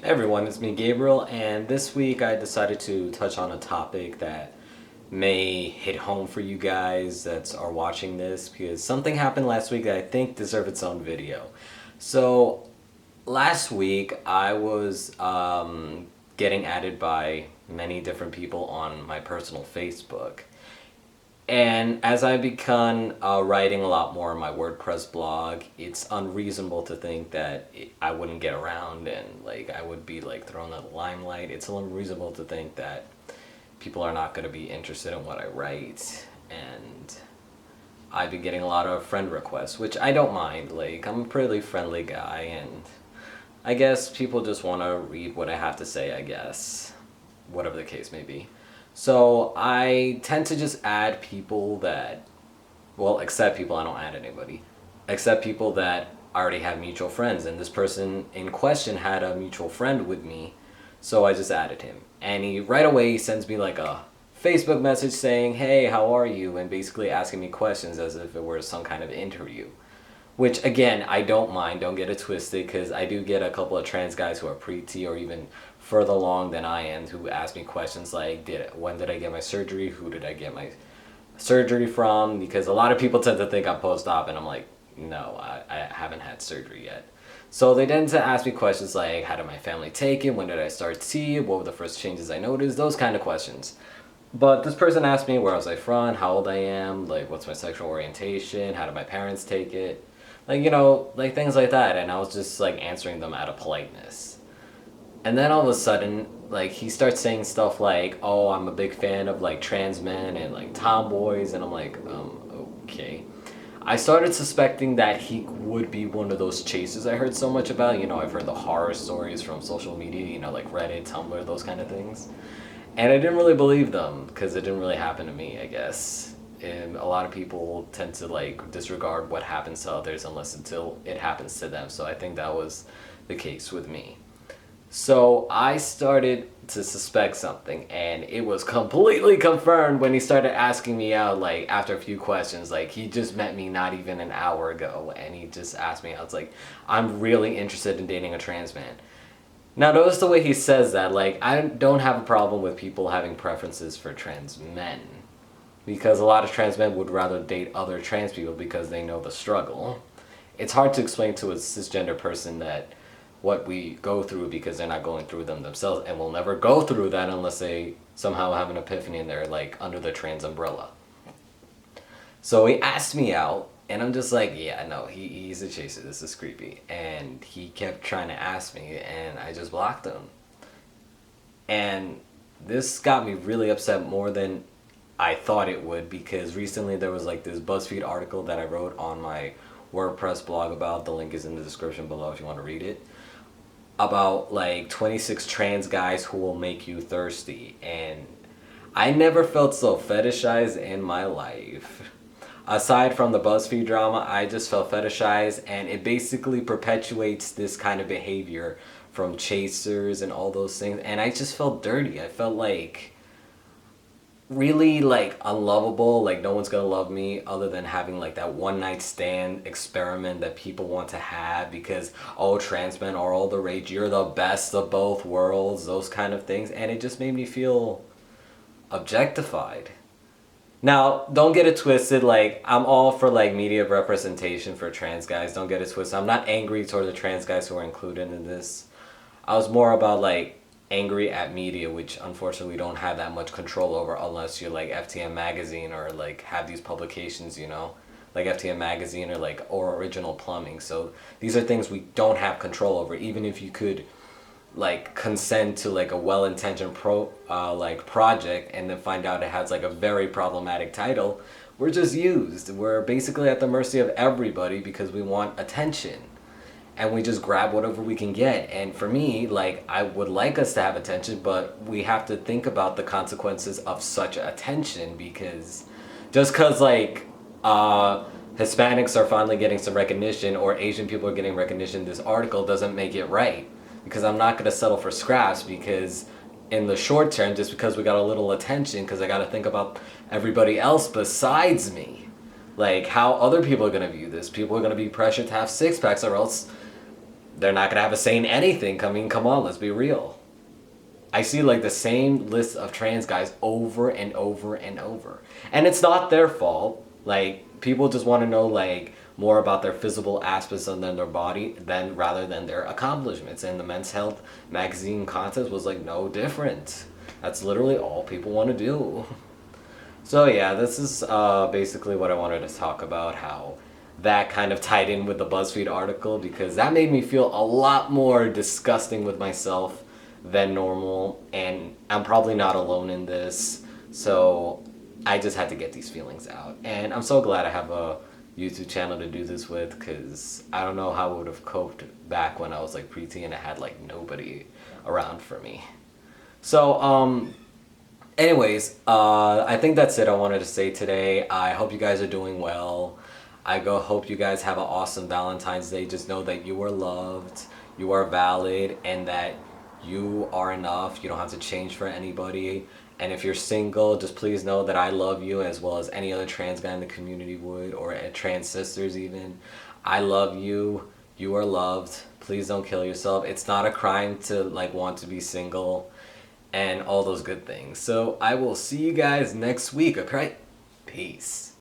Hey everyone, it's me Gabriel, and this week I decided to touch on a topic that may hit home for you guys that are watching this because something happened last week that I think deserves its own video. So, last week I was getting added by many different people on my personal Facebook. And as I begun writing a lot more on my WordPress blog, it's unreasonable to think that I wouldn't get around and like I would be like thrown in the limelight. It's unreasonable to think that people are not going to be interested in what I write. And I've been getting a lot of friend requests, which I don't mind. Like, I'm a pretty friendly guy, and I guess people just want to read what I have to say, I guess. Whatever the case may be. So I tend to just add people that, well, accept people, I don't add anybody, accept people that already have mutual friends. And this person in question had a mutual friend with me, so I just added him. And he right away sends me like a Facebook message saying, hey, how are you? And basically asking me questions as if it were some kind of interview. Which, again, I don't mind, don't get it twisted, because I do get a couple of trans guys who are pre-T or even further along than I am who ask me questions like, when did I get my surgery? Who did I get my surgery from? Because a lot of people tend to think I'm post-op, and I'm like, no, I haven't had surgery yet. So they tend to ask me questions like, how did my family take it? When did I start T? What were the first changes I noticed? Those kind of questions. But this person asked me where was I from, how old I am, like what's my sexual orientation, how did my parents take it? Like, like things like that. And I was just like answering them out of politeness. And then all of a sudden, like he starts saying stuff like, oh, I'm a big fan of like trans men and like tomboys. And I'm like, okay. I started suspecting that he would be one of those chasers I heard so much about. I've heard the horror stories from social media, like Reddit, Tumblr, those kind of things. And I didn't really believe them because it didn't really happen to me, I guess. And a lot of people tend to like disregard what happens to others until it happens to them. So I think that was the case with me. So I started to suspect something, and it was completely confirmed when he started asking me out, like after a few questions. Like he just met me not even an hour ago, and he just asked me out. It's like, I'm really interested in dating a trans man. Now notice the way he says that. Like, I don't have a problem with people having preferences for trans men, because a lot of trans men would rather date other trans people because they know the struggle. It's hard to explain to a cisgender person that what we go through because they're not going through them themselves, and will never go through that unless they somehow have an epiphany and they're like under the trans umbrella. So he asked me out, and I'm just like, yeah, no, he's a chaser. This is creepy. And he kept trying to ask me, and I just blocked him. And this got me really upset more than I thought it would, because recently there was like this BuzzFeed article that I wrote on my WordPress blog about. The link is in the description below if you want to read it. About like 26 trans guys who will make you thirsty. And I never felt so fetishized in my life. Aside from the BuzzFeed drama, I just felt fetishized, and it basically perpetuates this kind of behavior from chasers and all those things. And I just felt dirty. I felt like really like unlovable, like no one's gonna love me other than having like that one night stand experiment that people want to have because, oh, trans men are all the rage, you're the best of both worlds, those kind of things. And it just made me feel objectified. Now, don't get it twisted, like, I'm all for, like, media representation for trans guys, don't get it twisted. I'm not angry toward the trans guys who are included in this. I was more about, like, angry at media, which unfortunately we don't have that much control over unless you're, like, FTM Magazine or, like, have these publications, like FTM Magazine or Original Plumbing. So these are things we don't have control over, even if you could like consent to like a well-intentioned project and then find out it has like a very problematic title. We're just used. We're basically at the mercy of everybody because we want attention, and we just grab whatever we can get. And for me, like, I would like us to have attention, but we have to think about the consequences of such attention, because just because like Hispanics are finally getting some recognition or Asian people are getting recognition, this article doesn't make it right. Because I'm not going to settle for scraps, because in the short term, just because we got a little attention, because I got to think about everybody else besides me. Like, how other people are going to view this. People are going to be pressured to have six packs, or else they're not gonna have a say in anything. I mean, come on, let's be real. I see like the same list of trans guys over and over and over. And it's not their fault. Like, people just want to know like more about their physical aspects of their body than rather than their accomplishments. And the Men's Health magazine contest was like no different. That's literally all people want to do. So yeah, this is basically what I wanted to talk about, how that kind of tied in with the BuzzFeed article, because that made me feel a lot more disgusting with myself than normal, and I'm probably not alone in this. So I just had to get these feelings out, and I'm so glad I have a YouTube channel to do this with, because I don't know how I would have coped back when I was like preteen and I had like nobody around for me. So anyways, I think that's it I wanted to say today. I hope you guys are doing well. Hope you guys have an awesome Valentine's Day. Just know that you are loved, you are valid, and that you are enough. You don't have to change for anybody. And if you're single, just please know that I love you as well as any other trans guy in the community would, or trans sisters even. I love you. You are loved. Please don't kill yourself. It's not a crime to like want to be single and all those good things. So I will see you guys next week, okay? Peace.